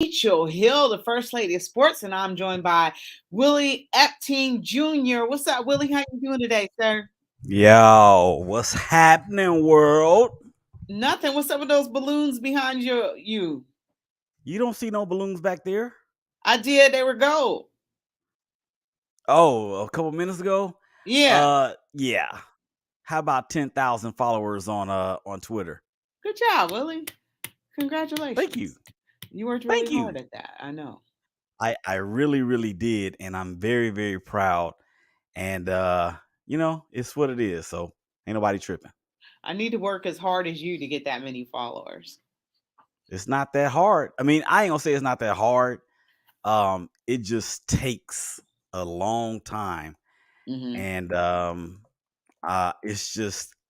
Rachel Hill, the First Lady of Sports, and I'm joined by Willie Epting Jr. What's up, Willie? How you doing today, sir? Yo, what's happening, world? Nothing. What's up with those balloons behind you? You don't see no balloons back there? I did. They were gold. Oh, a couple minutes ago? Yeah. Yeah. How about 10,000 followers on Twitter? Good job, Willie. Thank you. Congratulations. You worked really Thank hard you. at that. I know. I really really did, and I'm very very proud. And it's what it is. So ain't nobody tripping. I need to work as hard as you to get that many followers. It's not that hard. I mean, I ain't gonna say it's not that hard. It just takes a long time, Mm-hmm. and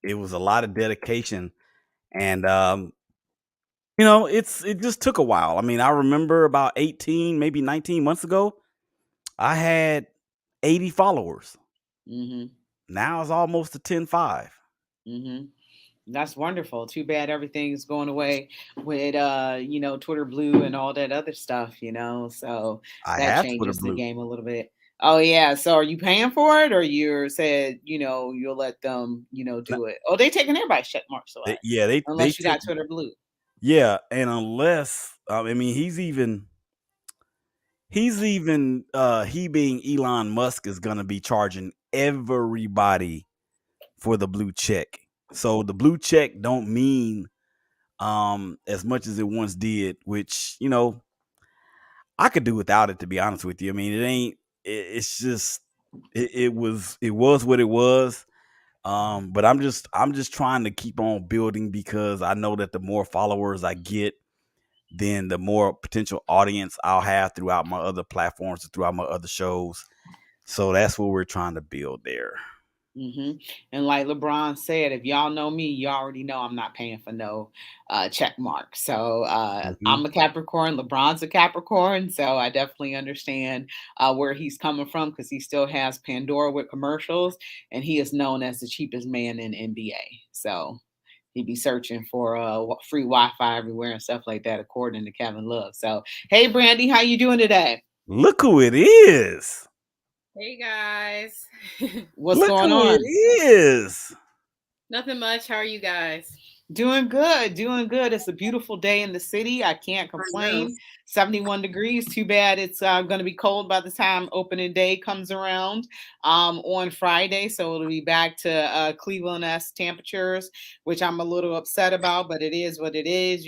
it was a lot of dedication, and it just took a while. I mean, I remember about 18, maybe 19 months ago, I had 80 followers. Mm-hmm. Now it's almost to 10.5. Mm-hmm. That's wonderful. Too bad everything's going away with Twitter Blue and all that other stuff. So I that have Twitter changes the Blue. game a little bit. Oh yeah. So are you paying for it or you said, you'll let them, N- do it? Oh, they taking everybody's check marks away. yeah, they Unless you take got Twitter Blue. yeah, and unless I mean he being Elon Musk is gonna be charging everybody for the blue check. So the blue check don't mean as much as it once did, which I could do without it, to be honest with you. I mean, it ain't it's just it was what it was. But I'm just trying to keep on building because I know that the more followers I get, then the more potential audience I'll have throughout my other platforms and throughout my other shows. So that's what we're trying to build there. hmm And like LeBron said, if y'all know me, you already know I'm not paying for no check mark. So Hmm. I'm a Capricorn. LeBron's a Capricorn. So I definitely understand where he's coming from because he still has Pandora with commercials, and he is known as the cheapest man in NBA. So he'd be searching for free Wi-Fi everywhere and stuff like that, according to Kevin Love. So hey, Brandy, how you doing today? Look who it is. Hey guys. What's Look going who it on? is. Nothing much. How are you guys? Doing good, doing good. It's a beautiful day in the city. I can't I know. complain. 71 degrees. Too bad it's going to be cold by the time opening day comes around on Friday. So it'll be back to Cleveland-esque temperatures, which I'm a little upset about, but it is what it is.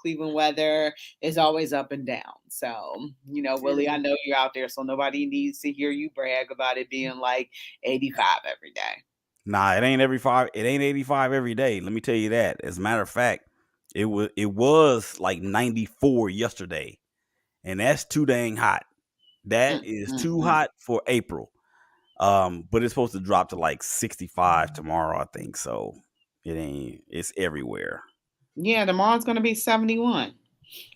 Cleveland weather is always up and down. So, Willie, I True. know you're out there, so nobody needs to hear you brag about it being like 85 every day. Nah, it ain't every five. It ain't 85 every day. Let me tell you that. As a matter of fact, it was like 94 yesterday, and that's too dang hot. That Mm, is mm, too mm. hot for April. But it's supposed to drop to like 65 tomorrow, I think. So it ain't. It's everywhere. Yeah, tomorrow's going to be 71.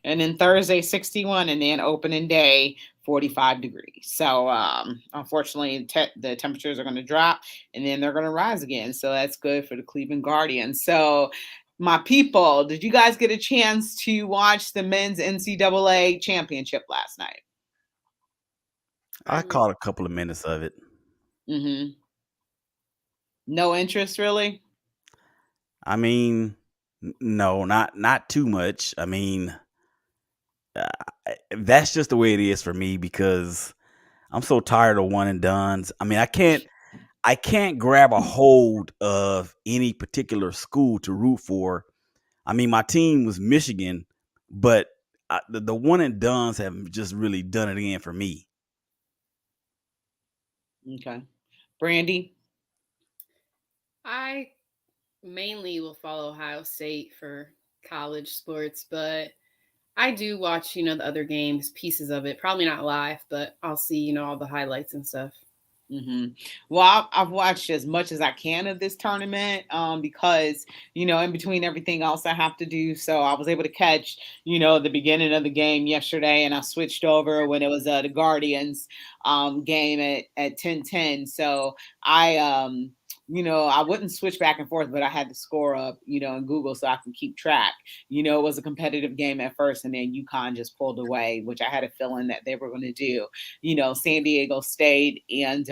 And then Thursday 61, and then opening day 45 degrees. So unfortunately the temperatures are going to drop and then they're going to rise again, so that's good for the Cleveland Guardians. So my people, did you guys get a chance to watch the men's NCAA championship last night? I I missed caught a couple of minutes of it. Mm-hmm. No interest, really? I mean, no, not too much. I mean, uh, that's just the way it is for me because I'm so tired of one and dones. I mean, I can't grab a hold of any particular school to root for. I mean, my team was Michigan, but the one and dones have just really done it again for me. Okay. Brandy? I mainly will follow Ohio State for college sports, but I do watch, the other games, pieces of it. Probably not live, but I'll see, all the highlights and stuff. hmm Well, I've watched as much as I can of this tournament because, in between everything else I have to do. So I was able to catch, the beginning of the game yesterday, and I switched over when it was the Guardians game at 10:10. So I I wouldn't switch back and forth, but I had to score up, in Google so I can keep track. It was a competitive game at first, and then UConn just pulled away, which I had a feeling that they were going to do. San Diego State and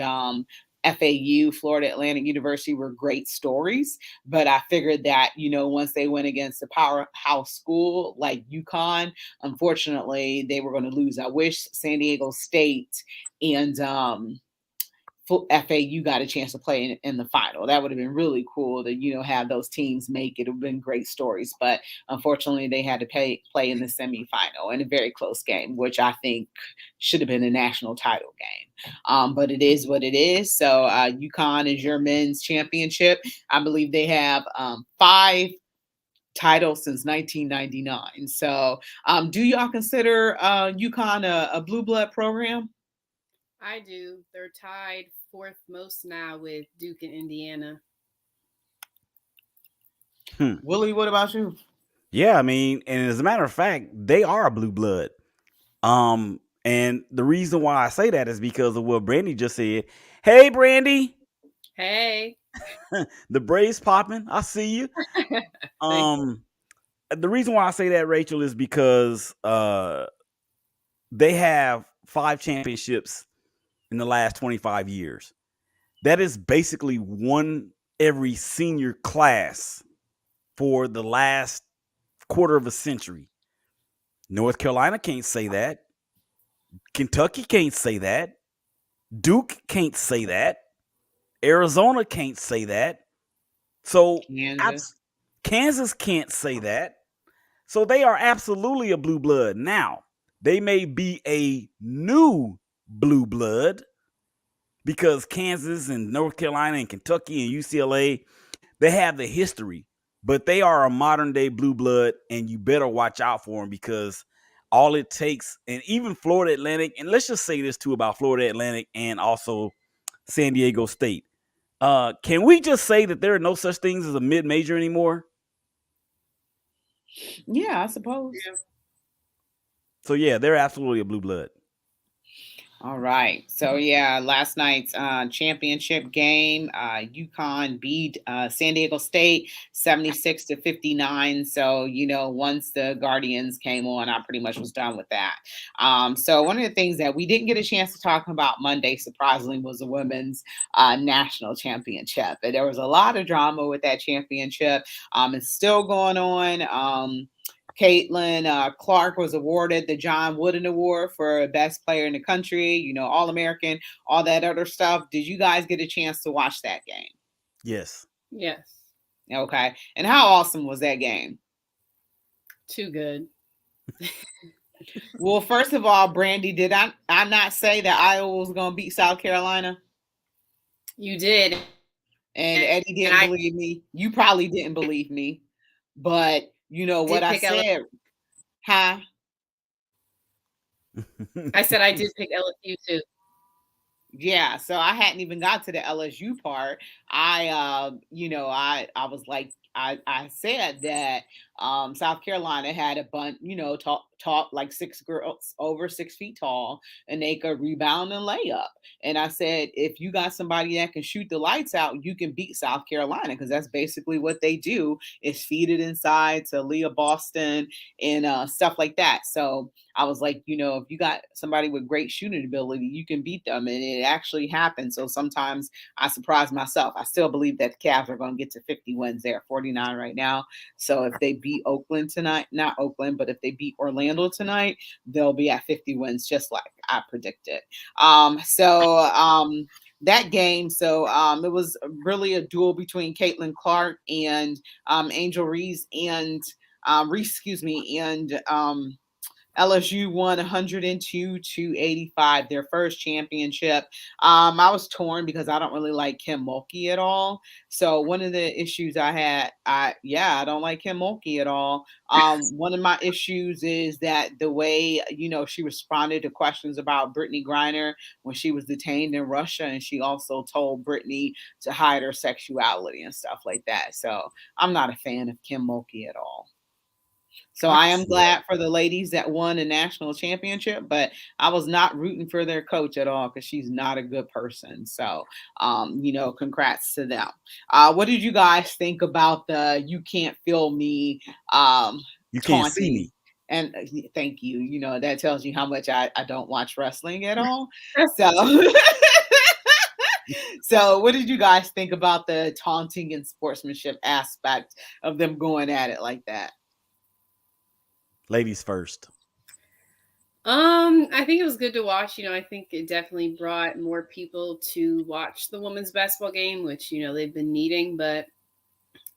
FAU, Florida Atlantic University, were great stories, but I figured that, once they went against a powerhouse school like UConn, unfortunately, they were going to lose. I wish San Diego State and FAU got a chance to play in the final. That would have been really cool to have those teams make it. It would have been great stories, but unfortunately they had to play in the semifinal in a very close game, which I think should have been a national title game. But it is what it is. So UConn is your men's championship. I believe they have 5 titles since 1999. So do y'all consider UConn a blue blood program? I do. They're tied fourth most now with Duke and Indiana. Willie, what about you? Yeah, I mean, and as a matter of fact, they are a blue blood. And the reason why I say that is because of what Brandy just said. Hey, Brandy, Hey. the Braves popping. I see you. Thanks. The reason why I say that, Rachel, is because they have 5 championships in the last 25 years. That is basically one every senior class for the last quarter of a century. North Carolina can't say that. Kentucky can't say that. Duke can't say that. Arizona can't say that. So Kansas. Kansas can't say that. So they are absolutely a blue blood. Now, they may be a new blue blood because Kansas and North Carolina and Kentucky and UCLA, they have the history, but they are a modern day blue blood, and you better watch out for them because all it takes, and even Florida Atlantic, and let's just say this too about Florida Atlantic and also San Diego State. Can we just say that there are no such things as a mid-major anymore? Yeah, I suppose. Yeah. So yeah, they're absolutely a blue blood. All right. So yeah, last night's championship game, UConn beat San Diego State 76-59. So once the Guardians came on, I pretty much was done with that. So one of the things that we didn't get a chance to talk about Monday, surprisingly, was the women's national championship. And there was a lot of drama with that championship. It's still going on. Caitlin Clark was awarded the John Wooden Award for Best Player in the Country, All American, all that other stuff. Did you guys get a chance to watch that game? Yes. Yes. Okay. And how awesome was that game? Too good. Well, first of all, Brandy, did I not say that Iowa was going to beat South Carolina? You did. And Eddie didn't believe me. You probably didn't believe me. But what I said, huh? I said I did pick LSU too. Yeah, so I hadn't even got to the LSU part. I was like, I said that South Carolina had a bunch, taught like 6 girls over 6 feet tall, and they could rebound and lay up. And I said, if you got somebody that can shoot the lights out, you can beat South Carolina because that's basically what they do is feed it inside to Leah Boston and stuff like that. So I was like, if you got somebody with great shooting ability, you can beat them. And it actually happened. So sometimes I surprise myself. I still believe that the Cavs are going to get to 50 wins. They're 49 right now. So if they beat Oakland tonight, not Oakland, but if they beat Orlando tonight, they'll be at 50 wins, just like I predicted. That game, so it was really a duel between Caitlin Clark and Angel Reese and LSU won 102-85, their first championship. I was torn because I don't really like Kim Mulkey at all. So one of the issues I had, I don't like Kim Mulkey at all. One of my issues is that the way, she responded to questions about Brittany Griner when she was detained in Russia, and she also told Brittany to hide her sexuality and stuff like that. So I'm not a fan of Kim Mulkey at all. So I am glad for the ladies that won a national championship, but I was not rooting for their coach at all because she's not a good person. So, congrats to them. What did you guys think about the "You Can't Feel Me" You can't see taunting? me. And thank you. That tells you how much I don't watch wrestling at all. That's So, so what did you guys think about the taunting and sportsmanship aspect of them going at it like that? Ladies first. I think it was good to watch. I think it definitely brought more people to watch the women's basketball game, which, they've been needing. But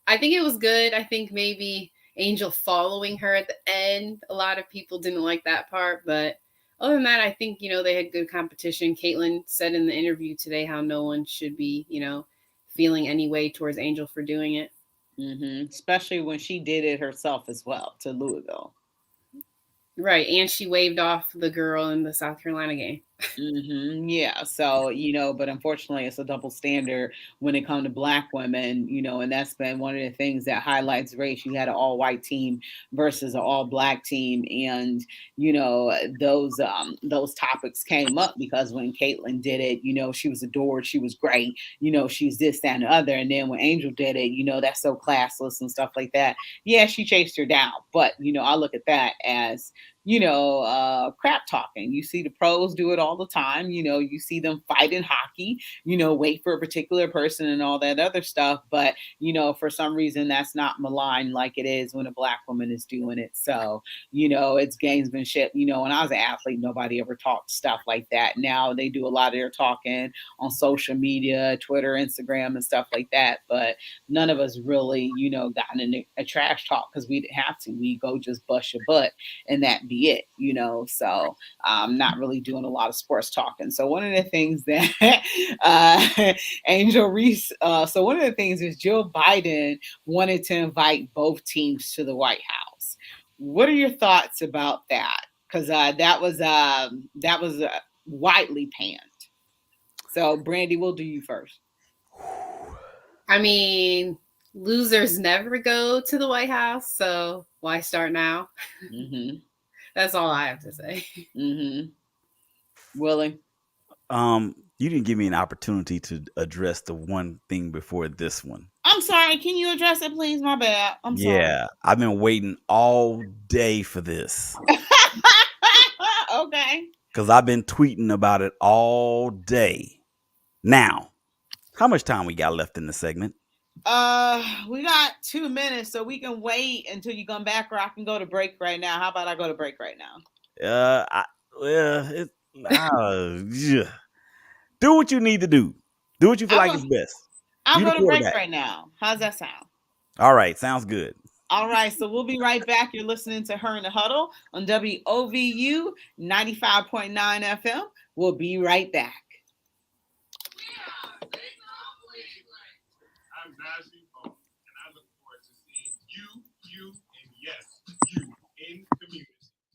I think it was good. I think maybe Angel following her at the end, a lot of people didn't like that part. But other than that, I think, they had good competition. Caitlin said in the interview today how no one should be, feeling any way towards Angel for doing it. Especially when she did it herself as well to Louisville. Right. And she waved off the girl in the South Carolina game. Yeah. So, but unfortunately, it's a double standard when it comes to Black women, and that's been one of the things that highlights race. You had an all white team versus an all Black team. And, those topics came up because when Caitlin did it, she was adored. She was great. She's this, that, and the other. And then when Angel did it, that's so classless and stuff like that. Yeah, she chased her down. But, I look at that as, crap talking. You see the pros do it all the time. You see them fight in hockey, wait for a particular person and all that other stuff. But, for some reason, that's not maligned like it is when a Black woman is doing it. So, it's gamesmanship. When I was an athlete, nobody ever talked stuff like that. Now they do a lot of their talking on social media, Twitter, Instagram, and stuff like that. But none of us really, gotten in a trash talk because we didn't have to. We go just bust your butt and that be it. So I'm not really doing a lot of sports talking. So one of the things that Angel Reese, so one of the things is Jill Biden wanted to invite both teams to the White House. What are your thoughts about that? Because that was widely panned. So Brandy, we'll do you first. I mean, losers never go to the White House, so why start now? That's all I have to say. Willie? You didn't give me an opportunity to address the one thing before this one. I'm sorry. Can you address it, please? My bad. I'm sorry. Yeah, I've been waiting all day for this. Okay. Because I've been tweeting about it all day. Now, how much time we got left in the segment? We got 2 minutes, so we can wait until you come back, or I can go to break right now. How about I go to break right now? Do what you need to do. Do what you feel like is best. I'll go to break right now. How's that sound? All right, sounds good. All right, so we'll be right back. You're listening to Her in the Huddle on WOVU 95.9 FM. We'll be right back. I'm Najee Bone, and I look forward to seeing you, and yes, you in community.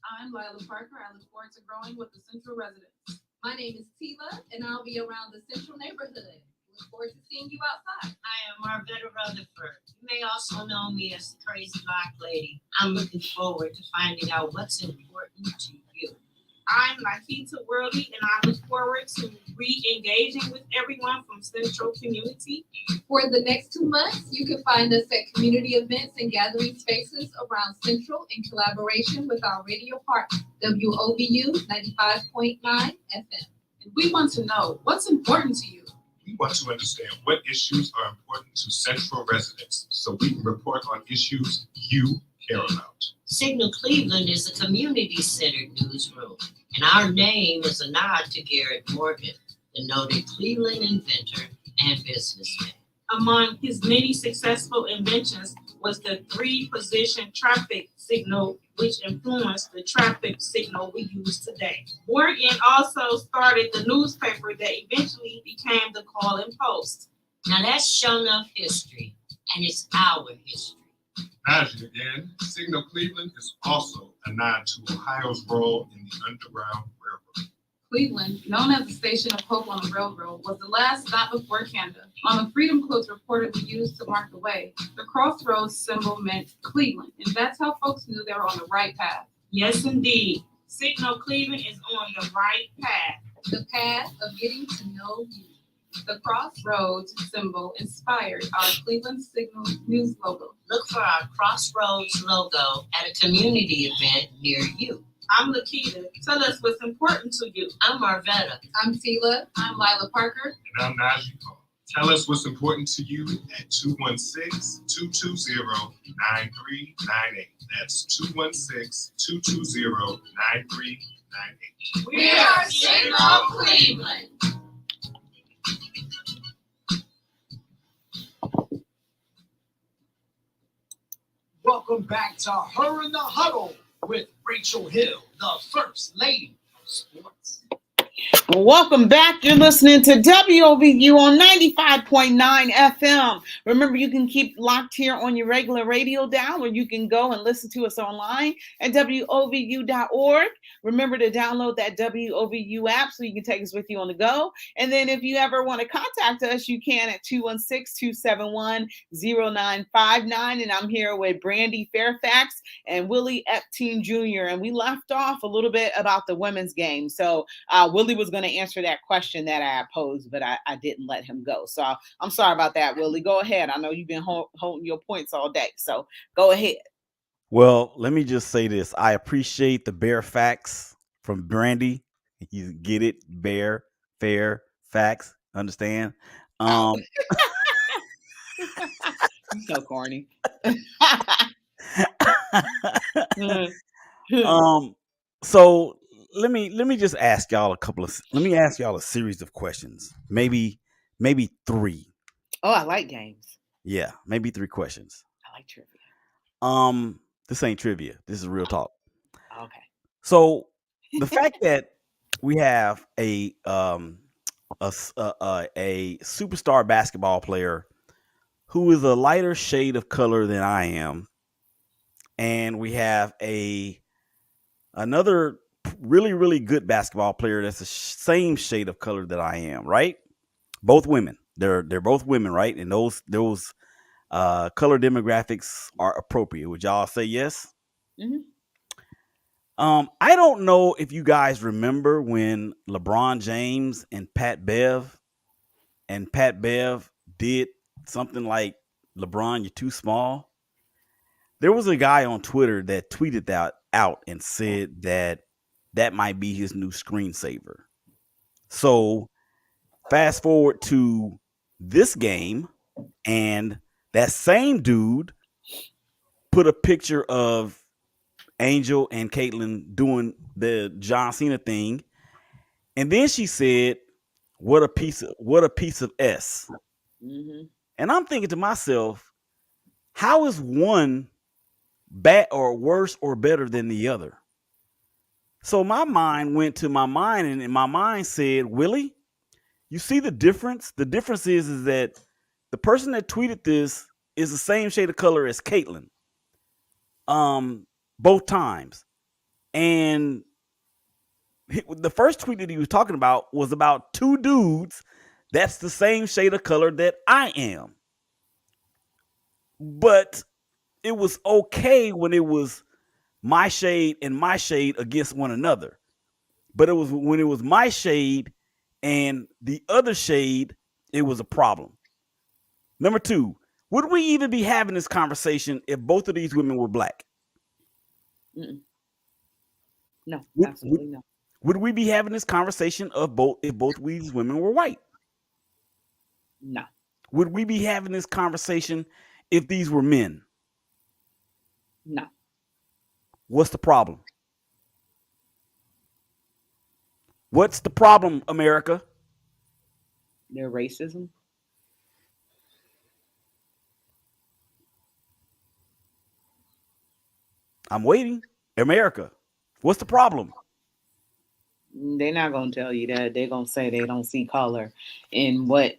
I'm Lila Parker. I look forward to growing with the Central residents. My name is Tila, and I'll be around the Central neighborhood. Look forward to seeing you outside. I am Marvetta Rutherford. You may also know me as the Crazy Black Lady. I'm looking forward to finding out what's important to you. I'm Nikita Worley, and I look forward to re-engaging with everyone from Central Community. For the next 2 months, you can find us at community events and gathering spaces around Central in collaboration with our radio partner, WOVU 95.9 FM. And we want to know what's important to you. We want to understand what issues are important to Central residents so we can report on issues you care about. Signal Cleveland is a community-centered newsroom, and our name is a nod to Garrett Morgan, the noted Cleveland inventor and businessman. Among his many successful inventions was the 3-position traffic signal, which influenced the traffic signal we use today. Morgan also started the newspaper that eventually became the Call-in Post. Now that's sure enough history, and it's our history. Najee again, Signal Cleveland is also a nod to Ohio's role in the Underground Railroad. Cleveland, known as the Station of Hope on the Railroad, was the last stop before Canada. On the freedom coats reportedly used to mark the way, the crossroads symbol meant Cleveland, and that's how folks knew they were on the right path. Yes, indeed. Signal Cleveland is on the right path. The path of getting to know you. The crossroads symbol inspired our Cleveland Signal News logo. Look for our Crossroads logo at a community event near you. I'm Lakita. Tell us what's important to you. I'm Marvetta. I'm Tila. I'm Lila Parker. And I'm Najee Paul. Tell us what's important to you at 216-220-9398. That's 216-220-9398. We are Signal Cleveland. Welcome back to Her in the Huddle with Rachel Hill, the First Lady of Sports. Welcome back. You're listening to WOVU on 95.9 FM. Remember, you can keep locked here on your regular radio dial, or you can go and listen to us online at WOVU.org. Remember to download that WOVU app so you can take us with you on the go. And then if you ever want to contact us, you can at 216-271-0959. And I'm here with Brandy Fairfax and Willie Epteen Jr. And we left off a little bit about the women's game. So Willie was going to answer that question that I posed, but I didn't let him go. So I'm sorry about that, Willie. Go ahead. I know you've been holding your points all day. So go ahead. Well, let me just say this. I appreciate the bare facts from Brandy. You get it? Bare, fair, facts. Understand? So corny. So let me just ask y'all a series of questions. Maybe 3. Oh, I like games. Yeah, maybe 3 questions. I like trivia. This ain't trivia. This is real talk. Okay. So the fact that we have a superstar basketball player who is a lighter shade of color than I am, and we have another really, really good basketball player that's the same shade of color that I am, right? Both women. They're both women, right? And those color demographics are appropriate. Would y'all say yes? Mm-hmm. I don't know if you guys remember when LeBron James and Pat Bev did something like, "LeBron, you're too small." There was a guy on Twitter that tweeted that out and said that might be his new screensaver. So fast forward to this game, and that same dude put a picture of Angel and Caitlyn doing the John Cena thing, and then she said, "What a piece of S." Mm-hmm. And I'm thinking to myself, how is one bad or worse or better than the other? So my mind went to my mind, and my mind said, Willie, you see the difference? The difference is that the person that tweeted this is the same shade of color as Caitlyn. Both times. And the first tweet that he was talking about was about 2 dudes that's the same shade of color that I am. But it was okay when it was my shade and my shade against one another. But it was when it was my shade and the other shade, it was a problem. Number 2, would we even be having this conversation if both of these women were black? Mm-mm. No, Would- absolutely no. Would we be having this conversation if both of these women were white? No. Would we be having this conversation if these were men? No. What's the problem? What's the problem, America? Their racism. I'm waiting. America, what's the problem? They're not going to tell you that. They're going to say they don't see color. And what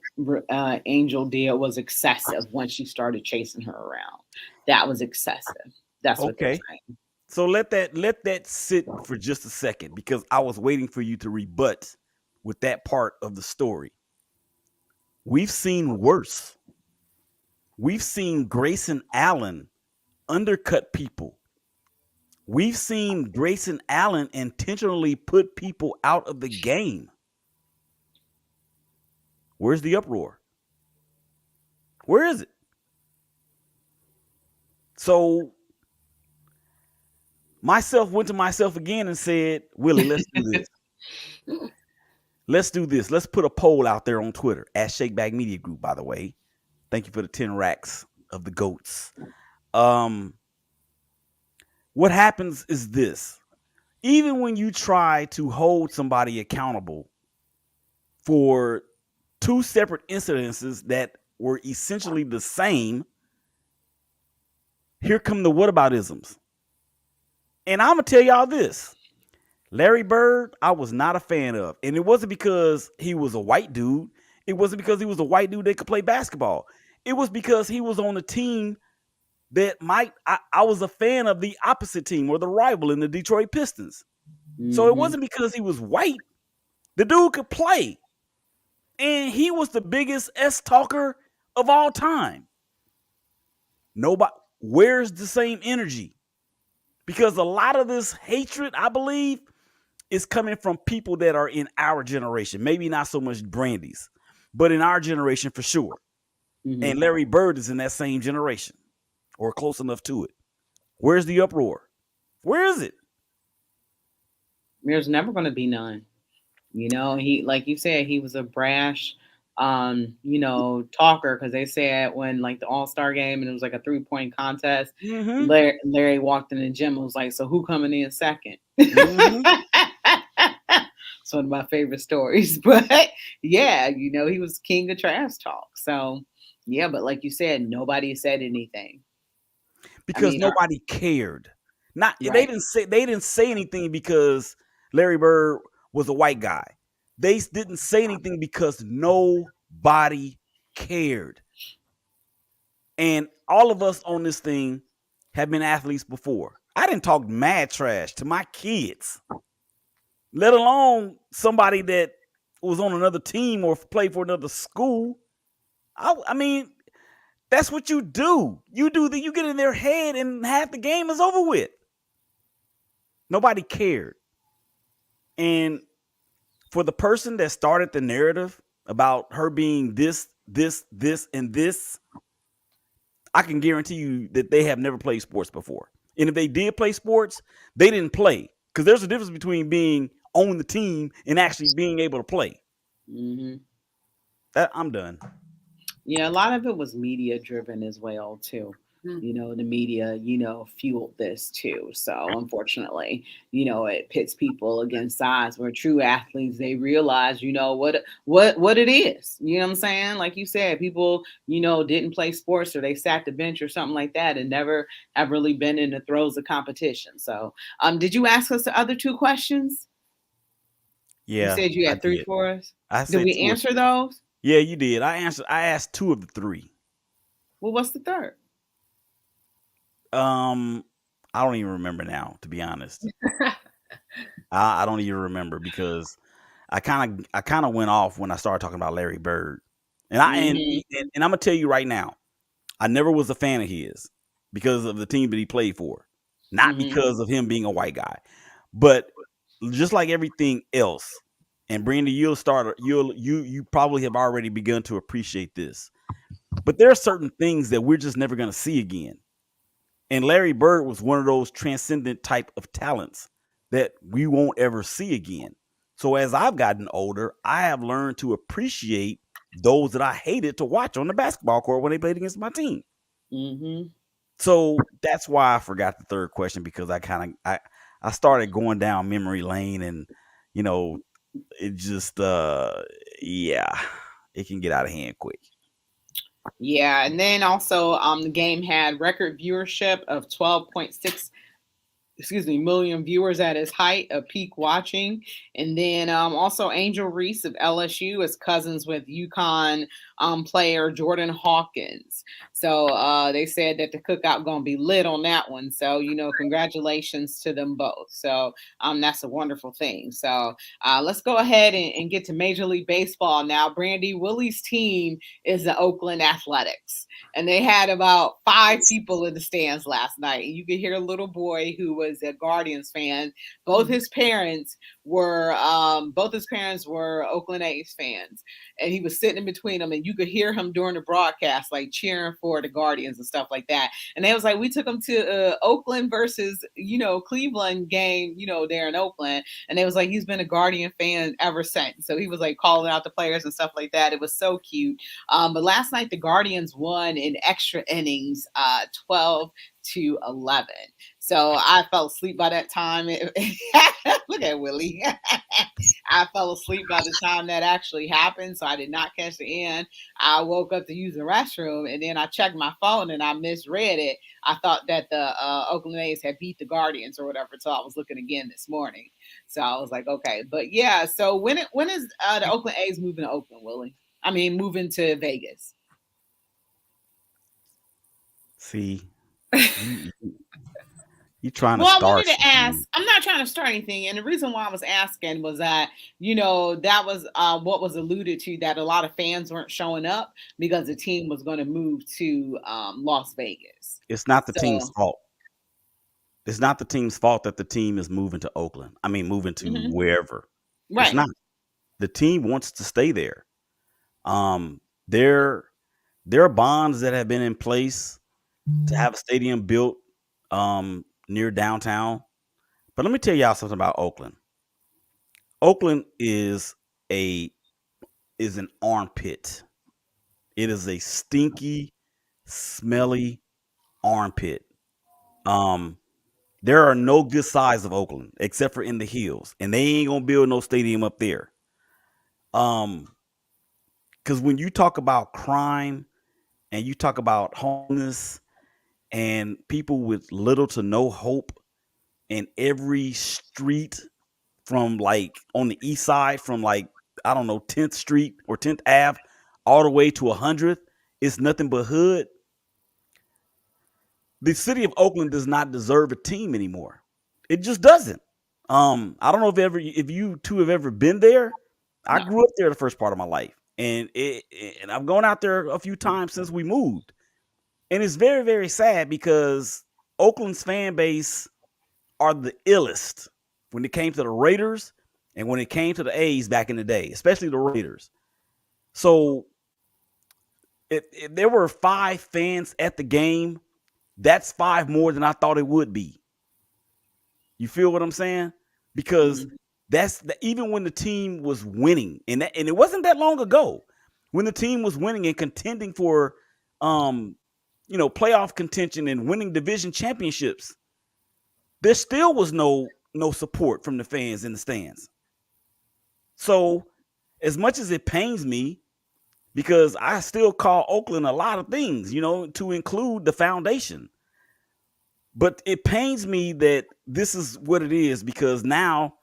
Angel did was excessive when she started chasing her around. That was excessive. That's what they're Okay. saying. So let that sit for just a second because I was waiting for you to rebut with that part of the story. We've seen worse. We've seen Grayson Allen undercut people. We've seen Grayson Allen intentionally put people out of the game. Where's the uproar? Where is it? So myself went to myself again and said, Willie, let's do this. Let's do this. Let's put a poll out there on Twitter at Shakeback Media Group, by the way. Thank you for the 10 racks of the goats. What happens is this. Even when you try to hold somebody accountable for two separate incidences that were essentially the same, here come the whataboutisms. And I'm going to tell y'all this. Larry Bird, I was not a fan of. And it wasn't because he was a white dude. It wasn't because he was a white dude that could play basketball. It was because he was on a team that I was a fan of the opposite team or the rival in the Detroit Pistons. Mm-hmm. So it wasn't because he was white. The dude could play. And he was the biggest S-talker of all time. Nobody, where's the same energy? Because a lot of this hatred, I believe, is coming from people that are in our generation. Maybe not so much Brandy's, but in our generation for sure. Mm-hmm. And Larry Bird is in that same generation or close enough to it. Where's the uproar? Where is it? There's never going to be none. You know, he, like you said, he was a brash, talker, because they said when like the All-Star game and it was like a 3-point contest, mm-hmm. Larry walked in the gym and was like, so who coming in second? Mm-hmm. It's one of my favorite stories. But yeah, he was king of trash talk. So yeah, but like you said, nobody said anything. Because nobody cared. Not right. They didn't say anything because Larry Bird was a white guy. They didn't say anything because nobody cared. And all of us on this thing have been athletes before. I didn't talk mad trash to my kids, let alone somebody that was on another team or played for another school. I mean, that's what you do. You get in their head and half the game is over with. Nobody cared. And for the person that started the narrative about her being this, and this, I can guarantee you that they have never played sports before. And if they did play sports, they didn't play. Because there's a difference between being on the team and actually being able to play. Mm-hmm. I'm done. Yeah, a lot of it was media driven as well, too. The media, fueled this too. So unfortunately, it pits people against sides where true athletes, they realize, what it is. You know what I'm saying? Like you said, people, didn't play sports or they sat the bench or something like that and never have really been in the throes of competition. So did you ask us the other two questions? Yeah. You said you had three for us. Did we answer those? Yeah, you did. I asked 2 of the 3. Well, what's the third? I don't even remember now, to be honest. I don't even remember because I kind of went off when I started talking about Larry Bird. And and I'm gonna tell you right now, I never was a fan of his because of the team that he played for, not because of him being a white guy, but just like everything else. And Brandon, you probably have already begun to appreciate this, but there are certain things that we're just never gonna see again. And Larry Bird was one of those transcendent type of talents that we won't ever see again. So as I've gotten older, I have learned to appreciate those that I hated to watch on the basketball court when they played against my team. Mm-hmm. So that's why I forgot the third question, because I started going down memory lane, and it just it can get out of hand quick. Yeah, and then also the game had record viewership of 12.6 million viewers at his height of peak watching. And then also Angel Reese of LSU is cousins with UConn player Jordan Hawkins. So they said that the cookout gonna be lit on that one. So congratulations to them both. So that's a wonderful thing. So let's go ahead and get to Major League Baseball now. Brandy Willie's team is the Oakland Athletics, and they had about 5 people in the stands last night. You could hear a little boy who was a Guardians fan. Both his parents were Oakland A's fans, and he was sitting in between them, and you could hear him during the broadcast like cheering for the Guardians and stuff like that. And they was like, we took him to Oakland versus Cleveland game, there in Oakland, and it was like he's been a Guardian fan ever since. So he was like calling out the players and stuff like that. It was so cute. But last night the Guardians won in extra innings, 12-11. So I fell asleep by that time. Look at Willie. I fell asleep by the time that actually happened, so I did not catch the end. I woke up to use the restroom, and then I checked my phone and I misread it. I thought that the Oakland A's had beat the Guardians or whatever, so I was looking again this morning. So I was like, okay. But yeah, so when is the Oakland A's moving to Oakland, Willie? I mean, moving to Vegas. See, you trying to Well, I start wanted to ask. something. I'm not trying to start anything, and the reason why I was asking was that that was what was alluded to, that a lot of fans weren't showing up because the team was going to move to Las Vegas. It's not the team's So, fault. It's not the team's fault that the team is moving to Oakland. I mean, moving to mhm, wherever. It's right. not. The team wants to stay there. Um, there there are bonds that have been in place to have a stadium built near downtown. But let me tell y'all something about Oakland. Oakland a is an armpit. It is a stinky, smelly armpit. Um, there are no good sides of Oakland except for in the hills, and they ain't gonna build no stadium up there. Um, because when you talk about crime and you talk about homeless and people with little to no hope in every street from like on the east side, from like I don't know 10th Street or 10th Ave, all the way to 100th, it's nothing but hood. The city of Oakland does not deserve a team anymore. It just doesn't. I don't know if you two have ever been there. I No. grew up there the first part of my life, and and I've gone out there a few times since we moved, and it's very very sad because Oakland's fan base are the illest when it came to the Raiders and when it came to the A's back in the day, especially the Raiders. So if there were 5 fans at the game, that's 5 more than I thought it would be. You feel what I'm saying? Because Mhm. even when the team was winning, and it wasn't that long ago, when the team was winning and contending for um playoff contention and winning division championships, there still was no support from the fans in the stands. So as much as it pains me, because I still call Oakland a lot of things, to include the foundation. But it pains me that this is what it is because now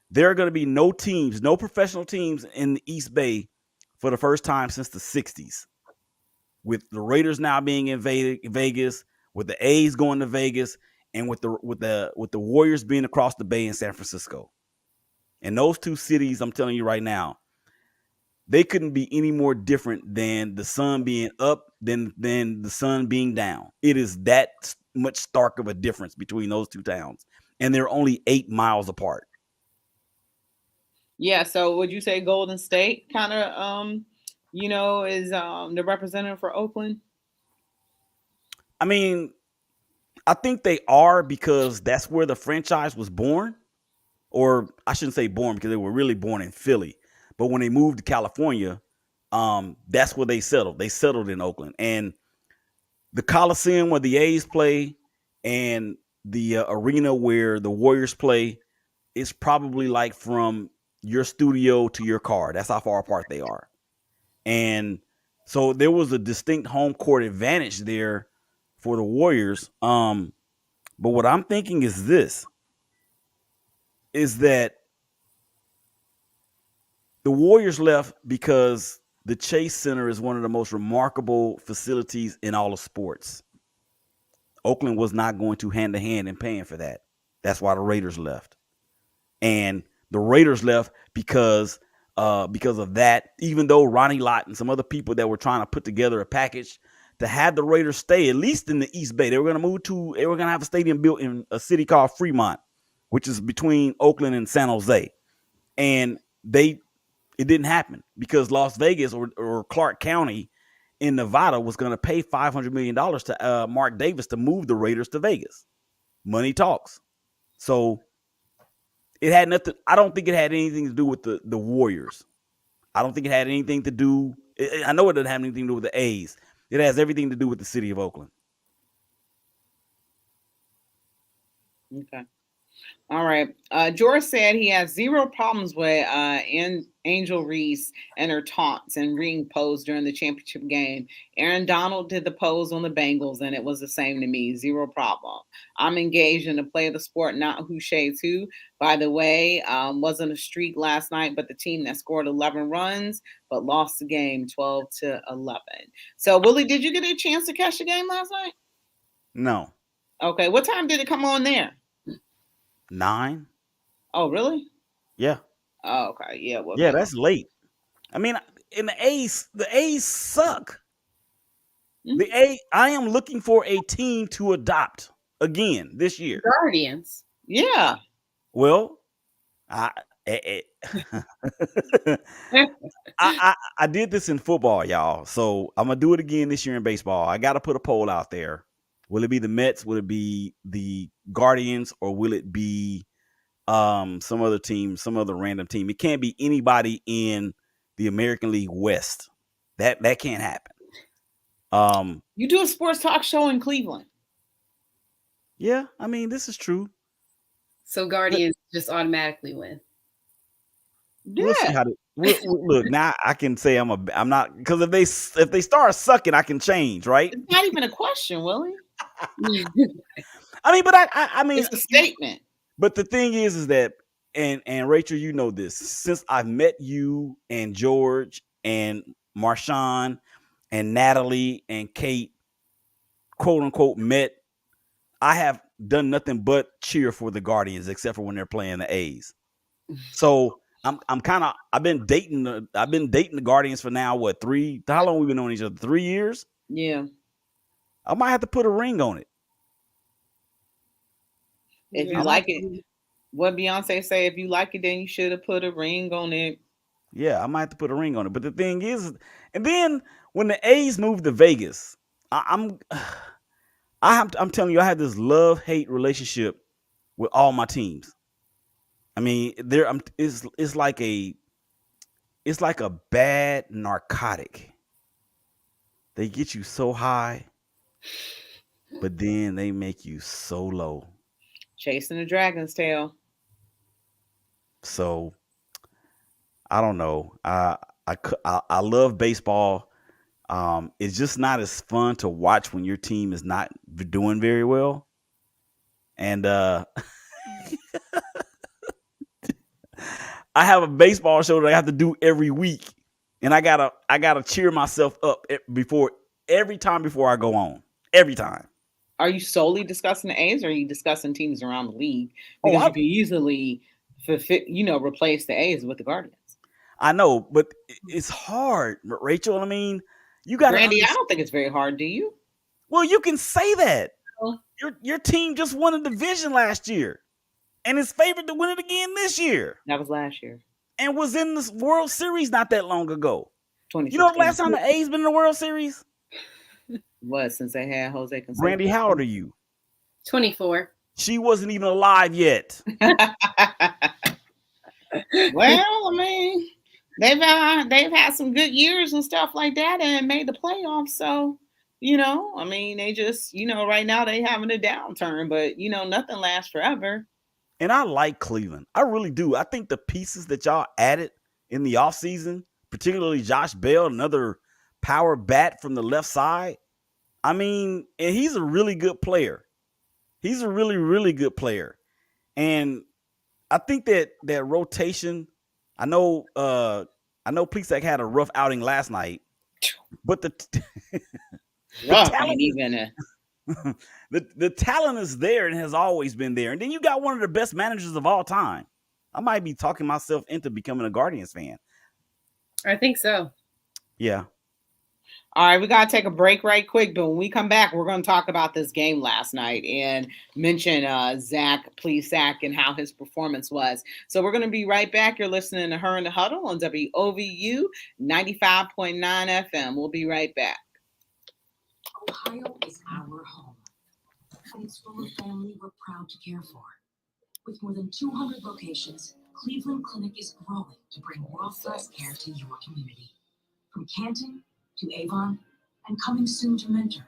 there are going to be no teams, no professional teams in the East Bay for the first time since the 60s. With the Raiders now being in Vegas, with the A's going to Vegas, and with the Warriors being across the bay in San Francisco. And those two cities, I'm telling you right now, they couldn't be any more different than the sun being up than the sun being down. It is that much stark of a difference between those two towns, and they're only 8 miles apart. Yeah. So would you say Golden State kind of is the representative for Oakland? I mean, I think they are because that's where the franchise was born. Or I shouldn't say born because they were really born in Philly. But when they moved to California, that's where they settled. They settled in Oakland. And the Coliseum where the A's play and the arena where the Warriors play is probably like from your studio to your car. That's how far apart they are. And so there was a distinct home court advantage there for the Warriors. But what I'm thinking is this: is that the Warriors left because the Chase Center is one of the most remarkable facilities in all of sports. Oakland was not going to hand to hand in paying for that. That's why the Raiders left. And the Raiders left because of that, even though Ronnie Lott and some other people that were trying to put together a package to have the Raiders stay at least in the East Bay. They were going to have a stadium built in a city called Fremont, which is between Oakland and San Jose. And it didn't happen because Las Vegas or Clark County in Nevada was going to pay $500 million to Mark Davis to move the Raiders to Vegas. Money talks. So it had nothing. I don't think it had anything to do with the Warriors. I don't think it had anything to do. I know it doesn't have anything to do with the A's. It has everything to do with the city of Oakland. Okay. All right. George said he has zero problems with Angel Reese and her taunts and ring pose during the championship game. Aaron Donald did the pose on the Bengals, and it was the same to me. Zero problem. I'm engaged in the play of the sport, not who shades who. By the way, wasn't a streak last night, but the team that scored 11 runs but lost the game 12-11. So, Willie, did you get a chance to catch the game last night? No. Okay. What time did it come on there? 9. Oh, really? Yeah. Oh, okay. Yeah. Well, yeah, that's late. I mean, in the A's suck. Mm-hmm. I am looking for a team to adopt again this year. Guardians. Yeah. Well, I did this in football, y'all. So I'm gonna do it again this year in baseball. I got to put a poll out there. Will it be the Mets? Will it be the Guardians? Or will it be some other team, some other random team? It can't be anybody in the American League West. That can't happen. You do a sports talk show in Cleveland. Yeah, I mean, this is true. So Guardians just automatically win. Yeah. We'll see how look, now I can say I'm not, because if they start sucking, I can change, right? It's not even a question, Willie. I mean, but I mean, it's a statement. But the thing is that, and Rachel, you know this, since I've met you and George and Marshawn and Natalie and Kate, quote unquote, met, I have done nothing but cheer for the Guardians, except for when they're playing the A's. So I've been dating the Guardians for now, what, how long we been on each other? 3 years? Yeah. I might have to put a ring on it. If you like it, what Beyonce say, if you like it, then you should have put a ring on it. Yeah, I might have to put a ring on it. But the thing is, and then when the A's moved to Vegas, I'm telling you, I have this love-hate relationship with all my teams. I mean, it's like a bad narcotic. They get you so high, but then they make you so low. Chasing the dragon's tail. So I don't know. I love baseball. It's just not as fun to watch when your team is not doing very well. And I have a baseball show that I have to do every week, and I gotta cheer myself up every time before I go on. Every time. Are you solely discussing the A's, or are you discussing teams around the league? Because you can easily replace the A's with the Guardians. I know, but it's hard, Rachel. I mean, you got Randy. I don't think it's very hard. Do you? Well, you can say that. Your team just won a division last year, and is favored to win it again this year. That was last year, and was in the World Series not that long ago. 2016. You know the last time the A's been in the World Series? What, since they had Jose Canseco? Randy, how old are you? 24. She wasn't even alive yet. Well, I mean, they've had some good years and stuff like that, and made the playoffs. So, I mean, they just, right now they having a downturn, but nothing lasts forever. And I like Cleveland. I really do. I think the pieces that y'all added in the offseason, particularly Josh Bell, another power bat from the left side. I mean, and he's a really good player. He's a really, really good player. And I think that rotation, I know Plesac had a rough outing last night, but the Rough talent ain't even a the talent is there and has always been there. And then you got one of the best managers of all time. I might be talking myself into becoming a Guardians fan. I think so. Yeah. All right, we got to take a break right quick, but when we come back, we're going to talk about this game last night and mention Zach Plesac and how his performance was. So we're going to be right back. You're listening to Her in the Huddle on WOVU 95.9 FM. We'll be right back. Ohio is our home, and it's full of family we're proud to care for. With more than 200 locations, Cleveland Clinic is growing to bring world-class care to your community. From Canton to Avon, and coming soon to Mentor.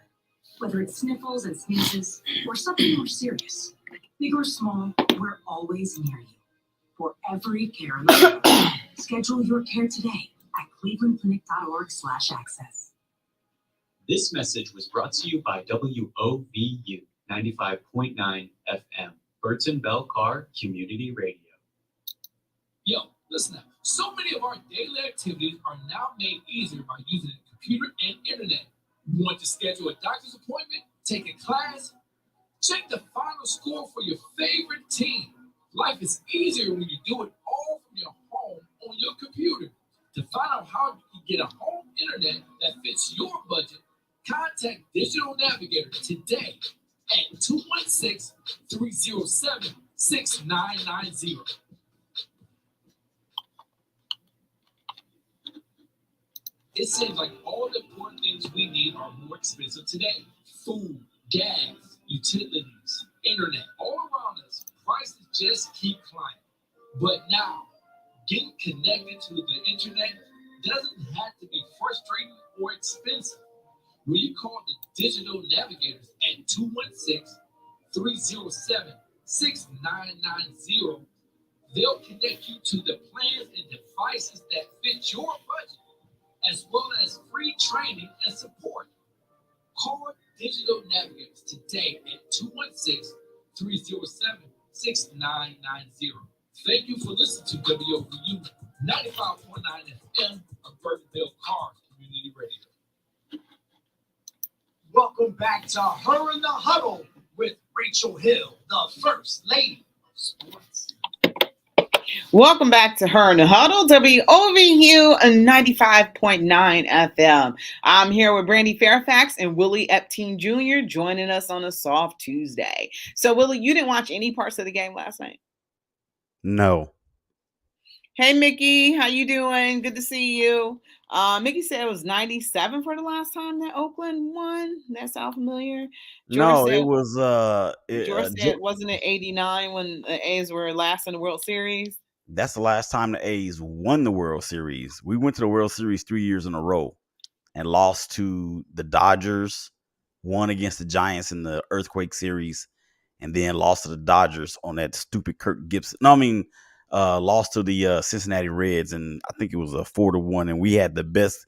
Whether it's sniffles and sneezes, or something more serious, big or small, we're always near you. For every care in the world, schedule your care today at clevelandclinic.org/access. This message was brought to you by WOVU 95.9 FM, Burton Bell Carr Community Radio. Yo, listen up. So many of our daily activities are now made easier by using a computer and internet. You want to schedule a doctor's appointment, take a class, check the final score for your favorite team. Life is easier when you do it all from your home on your computer. To find out how you can get a home internet that fits your budget, contact Digital Navigator today at 216-307-6990. It seems like all the important things we need are more expensive today. Food, gas, utilities, internet, all around us. Prices just keep climbing. But now, getting connected to the internet doesn't have to be frustrating or expensive. When you call the Digital Navigators at 216-307-6990, they'll connect you to the plans and devices that fit your budget, as well as free training and support. Call Digital Navigators today at 216-307-6990. Thank you for listening to WOVU 95.9 FM of Burton Bell Carr Community Radio. Welcome back to Her in the Huddle with Rachel Hill, the First Lady of Sports. Welcome back to Her in the Huddle, WOVU 95.9 FM. I'm here with Brandy Fairfax and Willie Epteen Jr. joining us on a soft Tuesday. So, Willie, you didn't watch any parts of the game last night? No. Hey, Mickey, how you doing? Good to see you. Mickey said it was 97 for the last time that Oakland won. That sound familiar? George said, wasn't it 89 when the A's were last in the World Series? That's the last time the A's won the World Series. We went to the World Series 3 years in a row and lost to the Dodgers, won against the Giants in the Earthquake Series, and then lost to the Dodgers on that stupid Kirk Gibson. Lost to the Cincinnati Reds, and I think it was a 4-1. And we had the best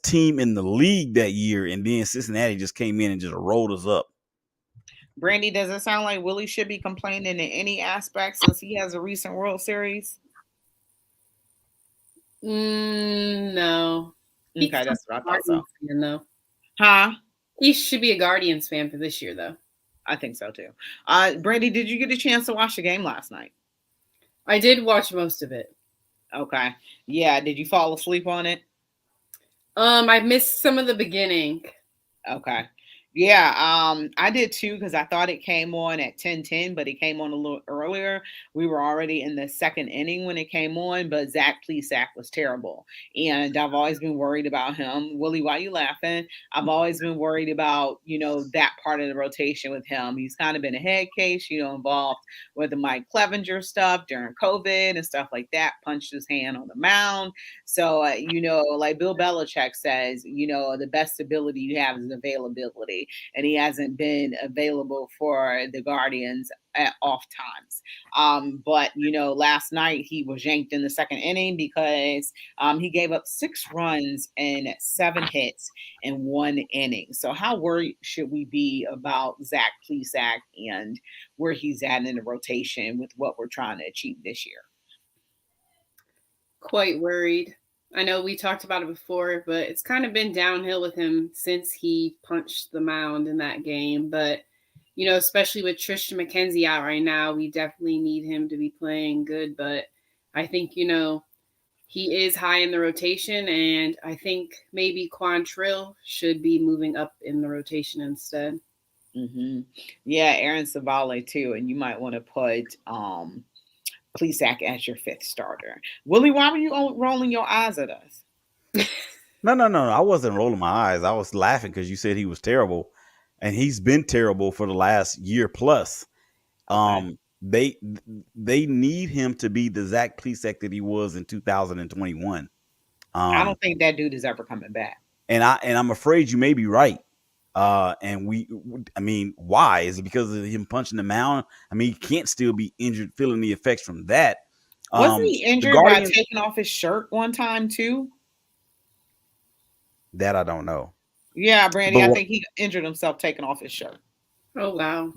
team in the league that year, and then Cincinnati just came in and just rolled us up. Brandy, does it sound like Willie should be complaining in any aspect since he has a recent World Series? No. Okay, that's what I thought so. No. Huh? He should be a Guardians fan for this year, though. I think so, too. Brandy, did you get a chance to watch the game last night? I did watch most of it. Okay. Yeah, did you fall asleep on it? I missed some of the beginning. Okay. Yeah, I did too because I thought it came on at 10:10, but it came on a little earlier. We were already in the second inning when it came on, but Zach Plesac was terrible. And I've always been worried about him. Willie, why are you laughing? I've always been worried about, that part of the rotation with him. He's kind of been a head case, involved with the Mike Clevenger stuff during COVID and stuff like that, punched his hand on the mound. So, like Bill Belichick says, the best ability you have is availability. lately, and he hasn't been available for the Guardians at off times. But last night he was yanked in the second inning because he gave up 6 runs and 7 hits in one inning. So how worried should we be about Zach Plesac and where he's at in the rotation with what we're trying to achieve this year? Quite worried. I know we talked about it before, but it's kind of been downhill with him since he punched the mound in that game. But, especially with Tristan McKenzie out right now, we definitely need him to be playing good. But I think, he is high in the rotation, and I think maybe Quantrill should be moving up in the rotation instead. Mm-hmm. Yeah, Aaron Savale too, and you might want to put Plesac as your 5th starter. Willie, why were you rolling your eyes at us? No. I wasn't rolling my eyes. I was laughing because you said he was terrible, and he's been terrible for the last year plus. Okay. They need him to be the Zach Plesac that he was in 2021. I don't think that dude is ever coming back. And I'm afraid you may be right. Why is it because of him punching the mound? I mean, he can't still be injured, feeling the effects from that. Wasn't he injured by taking off his shirt one time too? That I don't know. Yeah, Brandy, I think he injured himself taking off his shirt. Oh wow!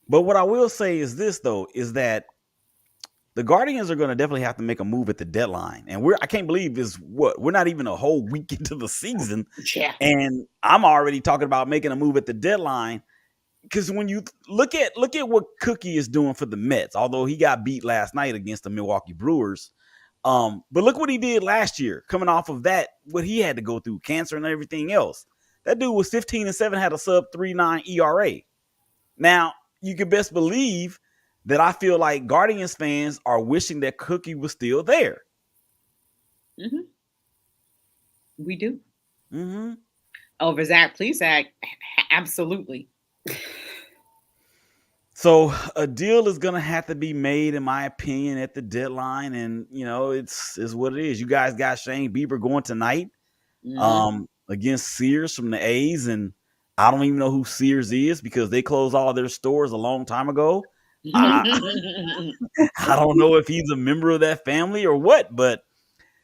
But what I will say is this though, is that the Guardians are going to definitely have to make a move at the deadline. And I can't believe we're not even a whole week into the season. Yeah. And I'm already talking about making a move at the deadline. Because when you look at what Cookie is doing for the Mets, although he got beat last night against the Milwaukee Brewers. But look what he did last year, coming off of that, what he had to go through, cancer and everything else. That dude was 15-7, had a sub 3.9 ERA. Now, you can best believe that I feel like Guardians fans are wishing that Cookie was still there. Mm-hmm. We do. Mm-hmm. Over Zach Plesac, absolutely. So a deal is going to have to be made, in my opinion, at the deadline. And, it's what it is. You guys got Shane Bieber going tonight against Sears from the A's. And I don't even know who Sears is because they closed all their stores a long time ago. I don't know if he's a member of that family or what, but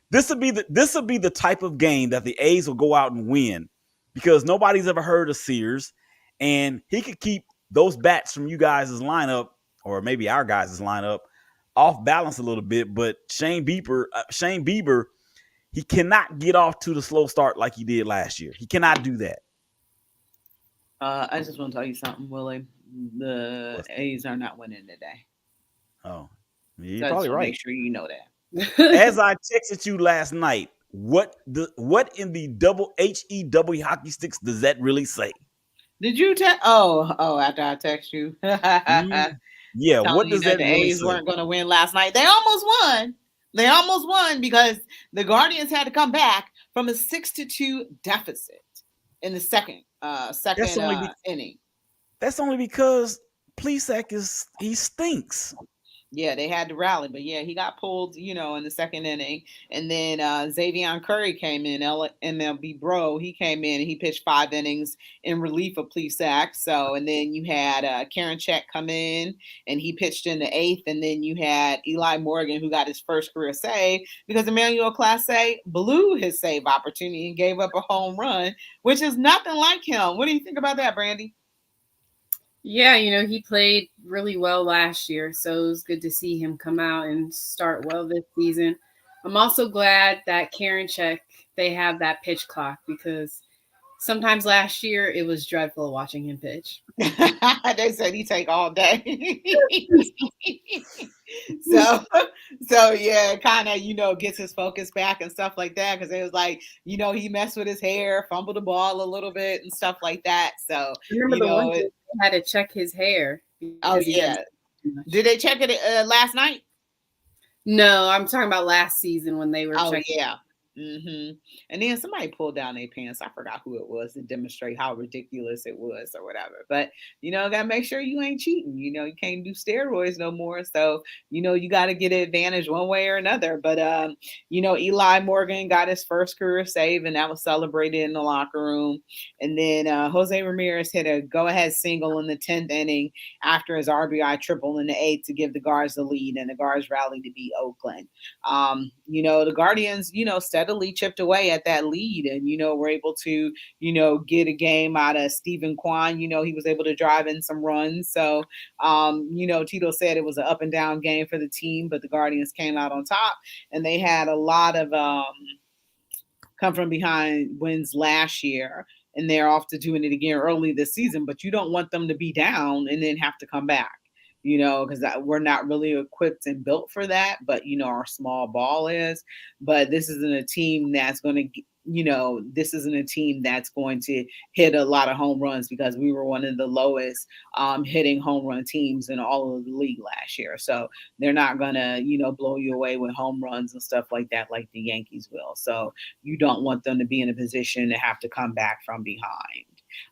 this will be the type of game that the A's will go out and win because nobody's ever heard of Sears, and he could keep those bats from you guys' lineup or maybe our guys' lineup off balance a little bit. But Shane Bieber, he cannot get off to the slow start like he did last year. He cannot do that. I just want to tell you something, Willie. The A's are not winning today. Oh, you're probably right. Make sure you know that. As I texted you last night, what in the double HEW hockey sticks does that really say? Did you text? Oh, after I text you. Yeah, what does that the really A's say? weren't going to win last night. They almost won. They almost won because the Guardians had to come back from a 6-2 deficit in the second inning. That's only because Plesac he stinks. Yeah, they had to rally, but yeah, he got pulled, in the second inning. And then Xavier Curry came in, MLB bro. He came in and he pitched 5 innings in relief of Plesac. So, and then you had Karen Check come in and he pitched in the 8th. And then you had Eli Morgan, who got his first career save because Emmanuel Clase blew his save opportunity and gave up a home run, which is nothing like him. What do you think about that, Brandy? Yeah, he played really well last year, so it was good to see him come out and start well this season. I'm also glad that Karen Check, they have that pitch clock because sometimes last year it was dreadful watching him pitch. They said he take all day. So yeah, kind of, gets his focus back and stuff like that. Cause it was like, he messed with his hair, fumbled the ball a little bit and stuff like that. So, remember the one they had to check his hair. Oh yeah. Did they check it last night? No, I'm talking about last season when they were checking. Yeah. And then somebody pulled down their pants. I forgot who it was to demonstrate how ridiculous it was or whatever. But gotta make sure you ain't cheating. You can't do steroids no more. So you gotta get an advantage one way or another. But Eli Morgan got his first career save, and that was celebrated in the locker room. And then Jose Ramirez hit a go-ahead single in the 10th inning after his RBI triple in the 8th to give the Guards the lead, and the Guards rallied to beat Oakland. The Guardians, steadily chipped away at that lead and, were able to, get a game out of Stephen Kwan. He was able to drive in some runs. So, Tito said it was an up and down game for the team, but the Guardians came out on top, and they had a lot of come from behind wins last year, and they're off to doing it again early this season. But you don't want them to be down and then have to come back, because we're not really equipped and built for that. But our small ball is. But this isn't a team that's going to. This isn't a team that's going to hit a lot of home runs, because we were one of the lowest hitting home run teams in all of the league last year. So they're not going to, blow you away with home runs and stuff like that, like the Yankees will. So you don't want them to be in a position to have to come back from behind.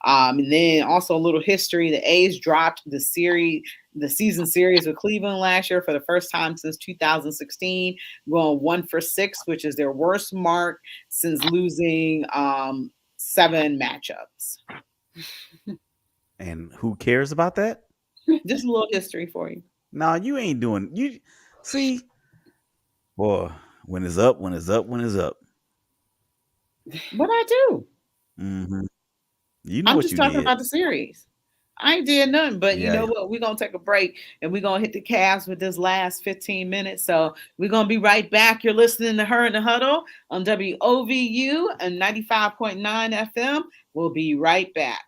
And then also a little history. The A's dropped the season series with Cleveland last year for the first time since 2016, going 1-6, which is their worst mark since losing 7 matchups. And who cares about that? Just a little history for you. No, you ain't doing. You see, boy, when it's up, when it's up, when it's up. What I do? Mm-hmm. You know I'm what just you talking did. about the series. I ain't did nothing, but Yeah. you know what? We're going to take a break, and we're going to hit the Cavs with this last 15 minutes. So we're going to be right back. You're listening to Her in the Huddle on WOVU and 95.9 FM. We'll be right back.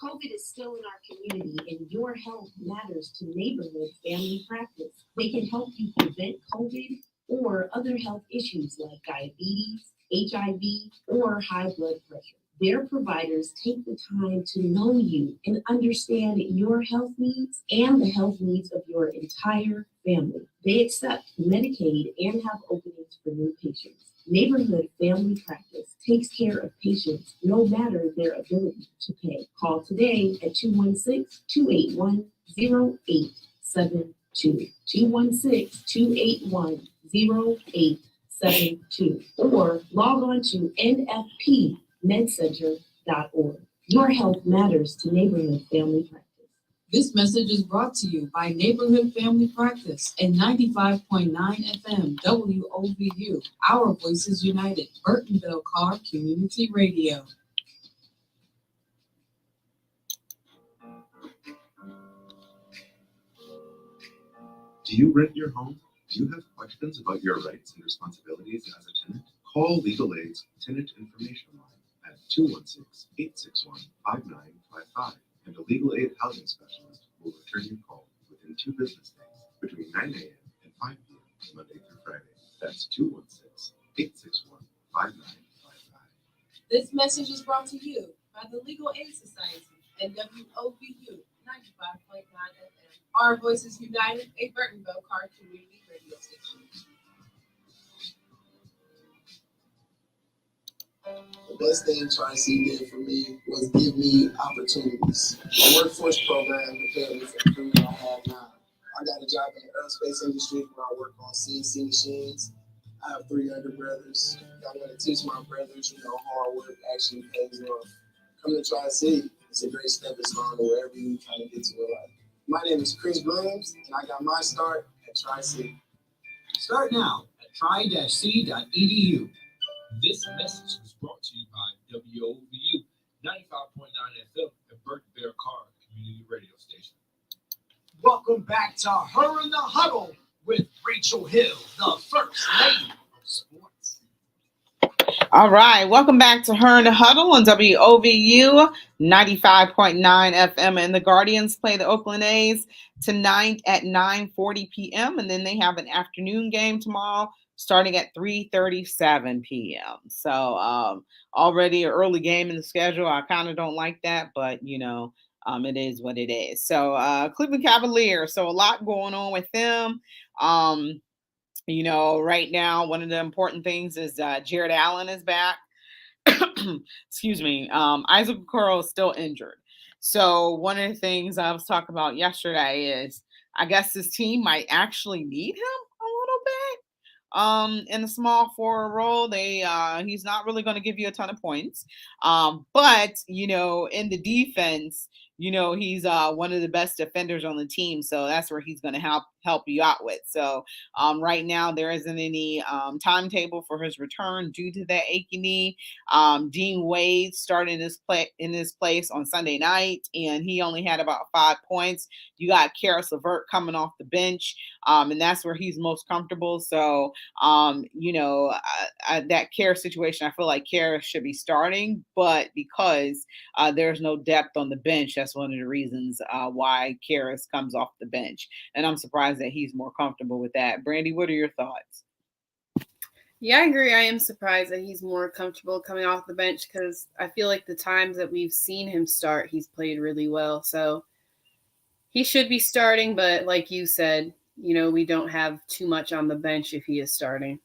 COVID is still in our community, and your health matters to Neighborhood Family Practice. They can help you prevent COVID or other health issues like diabetes, HIV, or high blood pressure. Their providers take the time to know you and understand your health needs and the health needs of your entire family. They accept Medicaid and have openings for new patients. Neighborhood Family Practice takes care of patients no matter their ability to pay. Call today at 216-281-0872. 216-281-0872. Or log on to nfpmedcenter.org. Your health matters to Neighborhood Family Practice. This message is brought to you by Neighborhood Family Practice at 95.9 FM WOVU. Our Voices United, Burtonville Carr Community Radio. Do you rent your home? Do you have questions about your rights and responsibilities as a tenant? Call Legal Aid's Tenant Information Line at 216-861-5955, and a Legal Aid housing specialist will return your call within 2 business days between 9 a.m. and 5 p.m. Monday through Friday. That's 216-861-5955. This message is brought to you by the Legal Aid Society at WOVU 95.9 FM. Our Voices United, a Burtonville Carr Community Radio station. The best thing Tri-C did for me was give me opportunities. The workforce program prepared me for the career I have now. I got a job in the aerospace industry where I work on CNC machines. I have 3 younger brothers. I want to teach my brothers, hard work actually pays off. Come to Tri-C. It's a great stepping stone to wherever you kind of get to in life. My name is Chris Grooms, and I got my start at Tri-C. Start now at tri-c.edu. This message was brought to you by WOVU 95.9 FM and Burtonville Carr Community Radio Station. Welcome back to Her in the Huddle with Rachel Hill, the First Lady of Sports. All right. Welcome back to Her in the Huddle on WOVU 95.9 FM. And the Guardians play the Oakland A's tonight at 9:40 p.m. And then they have an afternoon game tomorrow starting at 3:37 p.m. So already an early game in the schedule. I kind of don't like that, but, it is what it is. So Cleveland Cavaliers. So a lot going on with them. Right now, one of the important things is Jared Allen is back. Excuse me. Isaac Okoro is still injured. So one of the things I was talking about yesterday is I guess this team might actually need him a little bit. In the small forward role, he's not really going to give you a ton of points. But in the defense, he's one of the best defenders on the team, so that's where he's going to help you out with. So right now there isn't any timetable for his return due to that achy knee. Dean Wade started in his place on Sunday night, and he only had about 5 points. You got Karis LeVert coming off the bench, and that's where he's most comfortable. So that Karis situation, I feel like Karis should be starting, but because there's no depth on the bench, that's one of the reasons why Karis comes off the bench, and I'm surprised that he's more comfortable with that. Brandy, what are your thoughts? Yeah, I agree. I am surprised that he's more comfortable coming off the bench because I feel like the times that we've seen him start, he's played really well. So he should be starting, but like you said, we don't have too much on the bench if he is starting.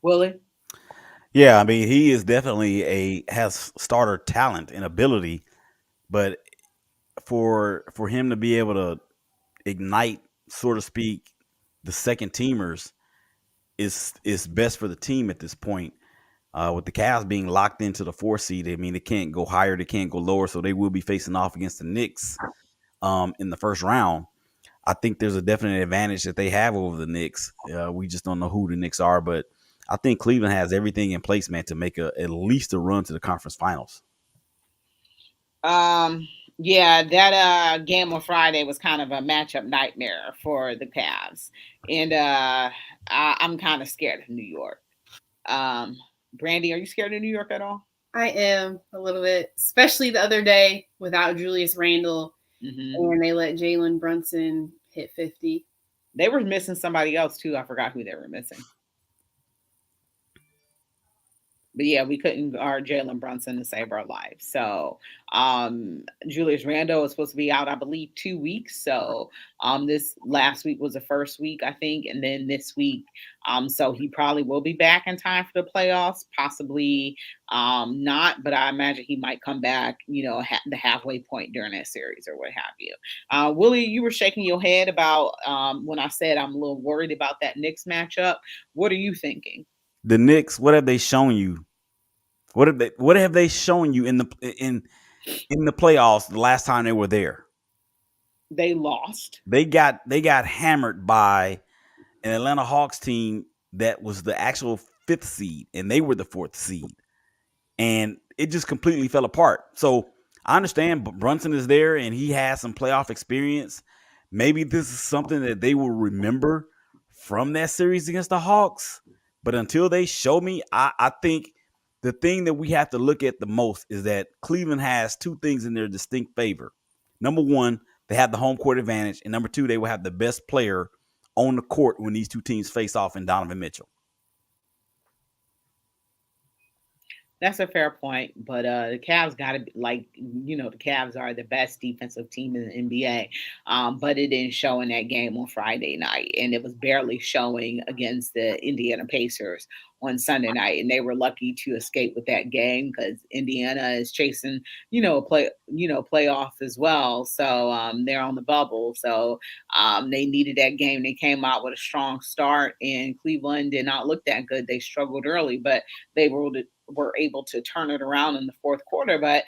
Willie? Yeah, I mean, he is definitely has starter talent and ability, but for him to be able to ignite, so to speak, the second teamers is best for the team at this point. With the Cavs being locked into the 4 seed, I mean, they can't go higher, they can't go lower, so they will be facing off against the Knicks in the first round. I think there's a definite advantage that they have over the Knicks. We just don't know who the Knicks are, but I think Cleveland has everything in place, man, to make at least a run to the conference finals. Yeah, that game on Friday was kind of a matchup nightmare for the Cavs, and I'm kind of scared of New York. Brandy, are you scared of New York at all? I am a little bit, especially the other day without Julius Randle, and they let Jalen Brunson hit 50. They were missing somebody else too. I forgot who they were missing. But yeah, we couldn't guard Jalen Brunson to save our life. So Julius Randle is supposed to be out, I believe, 2 weeks. So this last week was the first week, I think, and then this week. So he probably will be back in time for the playoffs. Possibly not, but I imagine he might come back, the halfway point during that series or what have you. Willie, you were shaking your head about when I said I'm a little worried about that Knicks matchup. What are you thinking? The Knicks, what have they shown you? What have they shown you in the playoffs the last time they were there? They lost. They got hammered by an Atlanta Hawks team that was the actual 5th seed, and they were the 4th seed. And it just completely fell apart. So I understand Brunson is there, and he has some playoff experience. Maybe this is something that they will remember from that series against the Hawks. But until they show me, I think the thing that we have to look at the most is that Cleveland has 2 things in their distinct favor. Number 1, they have the home court advantage. And number 2, they will have the best player on the court when these 2 teams face off in Donovan Mitchell. That's a fair point, but the Cavs got to be the Cavs are the best defensive team in the NBA, but it didn't show in that game on Friday night, and it was barely showing against the Indiana Pacers on Sunday night, and they were lucky to escape with that game because Indiana is chasing, playoffs as well. So they're on the bubble. So they needed that game. They came out with a strong start, and Cleveland did not look that good. They struggled early, but they were able to turn it around in the fourth quarter. But,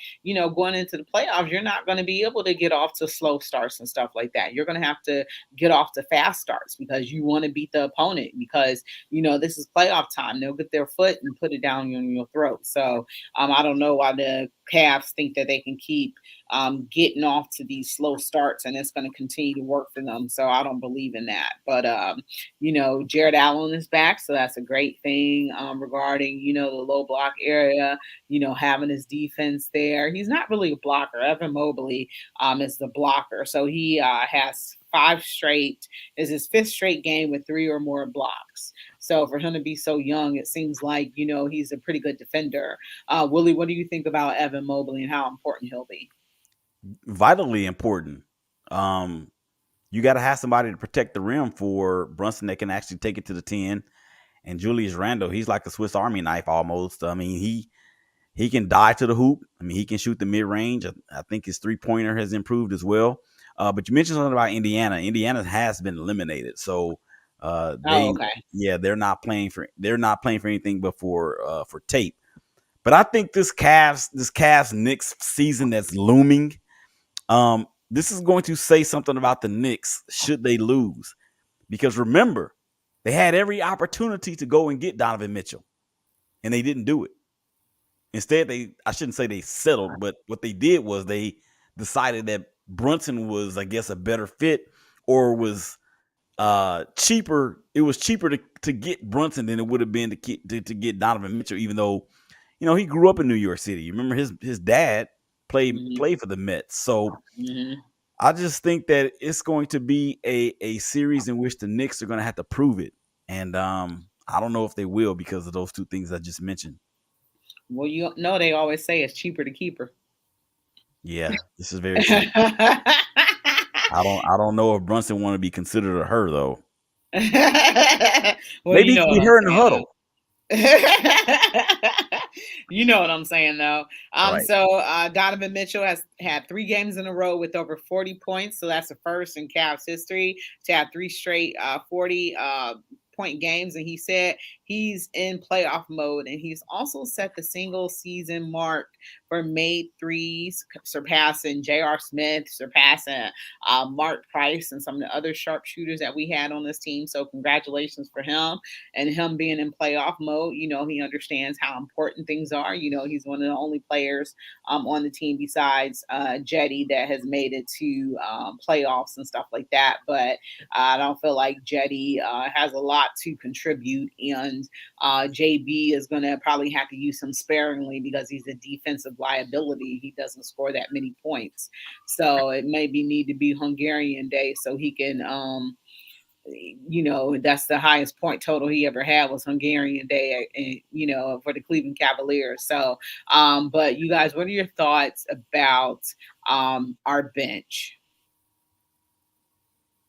going into the playoffs, you're not going to be able to get off to slow starts and stuff like that. You're going to have to get off to fast starts because you want to beat the opponent because, this is playoff time. They'll get their foot and put it down on your throat. So I don't know why the Cavs think that they can keep getting off to these slow starts and it's going to continue to work for them. So I don't believe in that. But, Jared Allen is back. So that's a great thing regarding, the low block area, having his defense there. He's not really a blocker. Evan Mobley is the blocker. So he has 5 straight, is his 5th straight game with 3 or more blocks. So for him to be so young, it seems like, he's a pretty good defender. Willie, what do you think about Evan Mobley and how important he'll be? Vitally important. you got to have somebody to protect the rim for Brunson that can actually take it to the 10. And Julius Randle, he's like a Swiss Army knife almost. I mean, he can dive to the hoop. I mean, he can shoot the mid range. I think his 3-pointer has improved as well. But you mentioned something about Indiana. Indiana has been eliminated, so Oh, they okay. they're not playing for anything but for tape. But I think this Cavs Knicks season that's looming. This is going to say something about the Knicks should they lose, because remember, they had every opportunity to go and get Donovan Mitchell, and they didn't do it. Instead, I shouldn't say they settled, but what they did was they decided that Brunson was, I guess, a better fit, or was cheaper. It was cheaper to get Brunson than it would have been to get Donovan Mitchell, even though, he grew up in New York City. You remember his dad played for the Mets. So I just think that it's going to be a series in which the Knicks are going to have to prove it. And I don't know if they will, because of those two things I just mentioned. Well, you know they always say it's cheaper to keep her. Yeah, this is very true. I don't know if Brunson want to be considered a her though. Well, Maybe you he know can what be I'm her in the saying, huddle. You know what I'm saying, though. Right. So Donovan Mitchell has had 3 games in a row with over 40 points. So that's the first in Cavs history to have 3 straight 40 point games. And he said he's in playoff mode. And he's also set the single season mark for made threes, surpassing J.R. Smith, surpassing Mark Price, and some of the other sharpshooters that we had on this team. So congratulations for him. And him being in playoff mode, he understands how important things are. He's one of the only players on the team besides Jetty that has made it to playoffs and stuff like that. But I don't feel like Jetty has a lot to contribute, and JB is going to probably have to use him sparingly because he's a defensive liability. He doesn't score that many points. So it maybe need to be Hungarian Day so he can that's the highest point total he ever had was Hungarian Day, for the Cleveland Cavaliers. So, but you guys, what are your thoughts about our bench?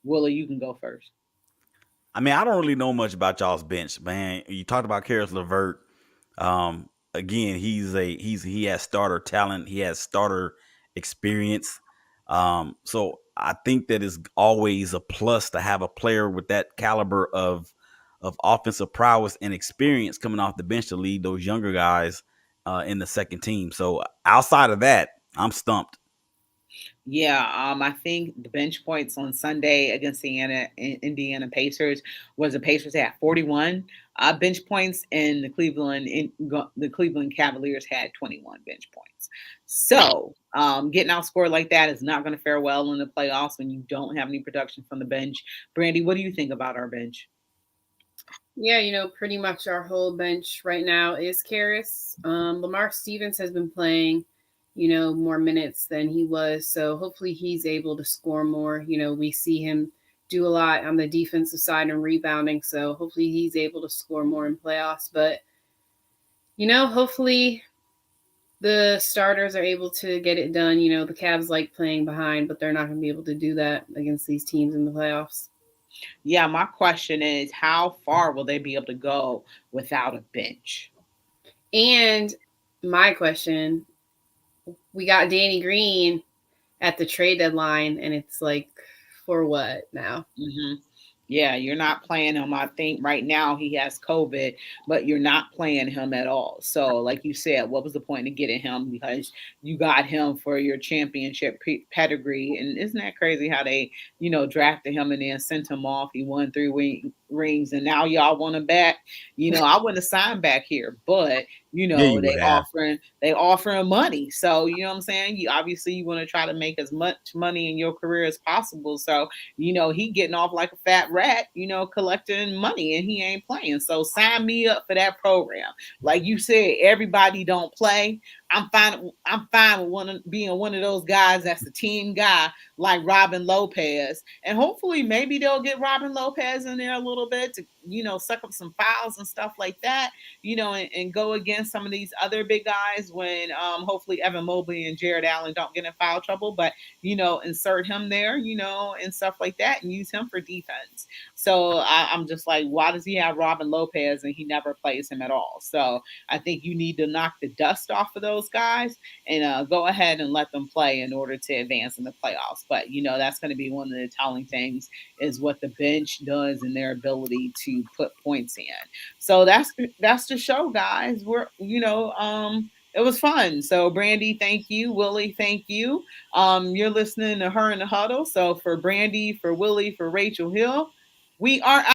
Willie, you can go first. I mean, I don't really know much about y'all's bench, man. You talked about Karis LeVert. Again, he has starter talent. He has starter experience. So I think that is always a plus to have a player with that caliber of offensive prowess and experience coming off the bench to lead those younger guys in the second team. So outside of that, I'm stumped. Yeah, I think the bench points on Sunday against the Indiana Pacers was the Pacers had 41 bench points, and the Cleveland Cavaliers had 21 bench points. So getting outscored like that is not going to fare well in the playoffs when you don't have any production from the bench. Brandy, what do you think about our bench? Yeah, pretty much our whole bench right now is Karis. Lamar Stevens has been playing more minutes than he was. So hopefully he's able to score more. We see him do a lot on the defensive side and rebounding. So hopefully he's able to score more in playoffs. But, hopefully the starters are able to get it done. The Cavs like playing behind, but they're not going to be able to do that against these teams in the playoffs. Yeah, my question is, how far will they be able to go without a bench? And my question, we got Danny Green at the trade deadline, and it's like, for what now? Mm-hmm. Yeah, you're not playing him. I think right now he has COVID, but you're not playing him at all. So, like you said, what was the point of getting him? Because you got him for your championship pedigree. And isn't that crazy how they, drafted him and then sent him off? He won 3 rings, and now y'all want him back. I wouldn't have signed back here, but Yeah, they offering money. So you know what I'm saying? You want to try to make as much money in your career as possible. So he getting off like a fat rat, collecting money, and he ain't playing. So sign me up for that program. Like you said, everybody don't play. I'm fine. I'm fine with being one of those guys that's the team guy, like Robin Lopez, and hopefully maybe they'll get Robin Lopez in there a little bit to suck up some fouls and stuff like that, and go against some of these other big guys when hopefully Evan Mobley and Jared Allen don't get in foul trouble, but insert him there, and stuff like that, and use him for defense. So I'm just like, why does he have Robin Lopez and he never plays him at all? So I think you need to knock the dust off of those guys and go ahead and let them play in order to advance in the playoffs. But that's going to be one of the telling things is what the bench does and their ability to put points in. So that's the show, guys. It was fun. So Brandy, thank you. Willie, thank you. You're listening to Her in the Huddle. So for Brandy, for Willie, for Rachel Hill, we are